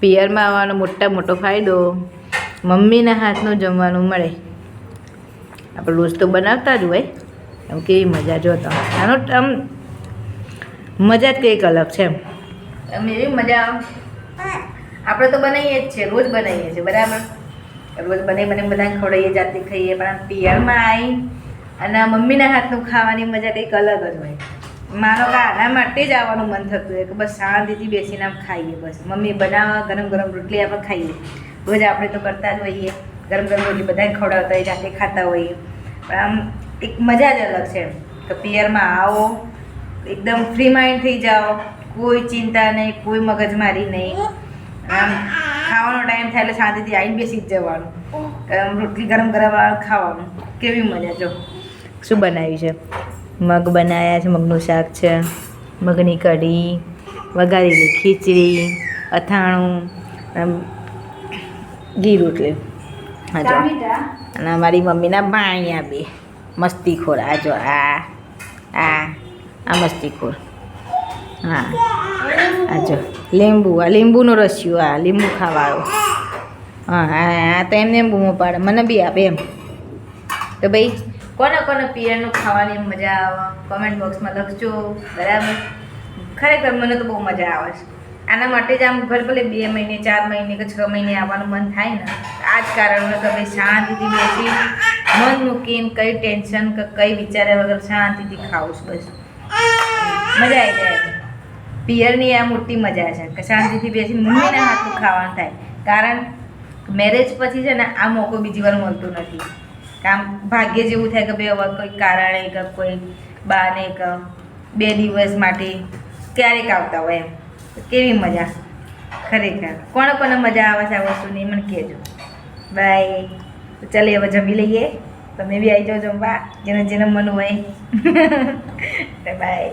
પિયરમાં આવવાનો મોટો ફાયદો મમ્મીના હાથનું જમવાનું મળે. આપણે રોજ તો બનાવતા જ હોય, એમ કેવી મજા જોતો આનો આમ મજા જ કંઈક અલગ છે એમ એવી મજા. આપણે તો બનાવીએ જ છે, રોજ બનાવીએ છીએ બરાબર, રોજ બનાવી બધાને ખવડાવીએ, જાતે ખાઈએ, પણ આમ પિયરમાં આવી અને મમ્મીના હાથનું ખાવાની મજા કંઈક અલગ જ હોય. માનો કે આના માટે જ આવવાનું મન થતું હોય કે બસ શાંતિથી બેસીને આમ ખાઈએ, બસ મમ્મી બનાવવા ગરમ ગરમ રોટલી આપણે ખાઈએ. રોજ આપણે તો કરતા જ હોઈએ, ગરમ ગરમ રોટલી બધાને ખવડાવતા હોઈએ, જાતે ખાતા હોઈએ, પણ આમ એક મજા જ અલગ છે કે પિયરમાં આવો, એકદમ ફ્રી માઇન્ડ થઈ જાઓ, કોઈ ચિંતા નહીં, કોઈ મગજમારી નહીં. આમ ખાવાનો ટાઈમ થાય એટલે શાંતિથી આવીને બેસી જ જવાનું, રોટલી ગરમ ગરમ ખાવાનું, કેવી મજા. જો શું બનાવ્યું છે, મગ બનાવ્યા છે, મગનું શાક છે, મગની કઢી, વઘારેલી ખીચડી, અથાણું, ઘી રોટલી. હા જો, અને અમારી મમ્મીના ભાણિયા બે મસ્તીખોર. આ જો આ મસ્તીખોર. હા આ જો આ લીંબુનો રસ્યો, આ લીંબુ ખાવાળો. હા તો એમને એમ બૂમો પાડે, મને બી આપે એમ. તો ભાઈ કોને પિયરનું ખાવાની મજા આવે કોમેન્ટ બોક્સમાં લખજો બરાબર. ખરેખર મને તો બહુ મજા આવે છે. આના માટે જ આમ ઘર ભલે 2 મહિને 4 મહિને કે 6 મહિને આવવાનું મન થાય ને, આ જ કારણ કે ભાઈ શાંતિથી બેસી મન મૂકીને કંઈ ટેન્શન કે કંઈ વિચાર્યા વગર શાંતિથી ખાવું છું, બસ મજા આવી જાય. પિયરની આ મોટી મજા છે કે શાંતિથી બેસી મમ્મીના હાથનું ખાવાનું થાય. કારણ મેરેજ પછી છે ને આ મોકો બીજી વાર મળતો નથી. કામ ભાગ્ય જેવું થાય કે ભાઈ હવે કોઈ કારણે કે કોઈ બાને કે 2 દિવસ માટે ક્યારેક આવતા હોય એમ. કેવી મજા ખરેખર. કોને મજા આવે છે આ વસ્તુની મને કહેજો. બાય. તો ચાલો હવે જમી લઈએ, તમે બી આવી જાઓ જમવા, જેને મન હોય. બાય.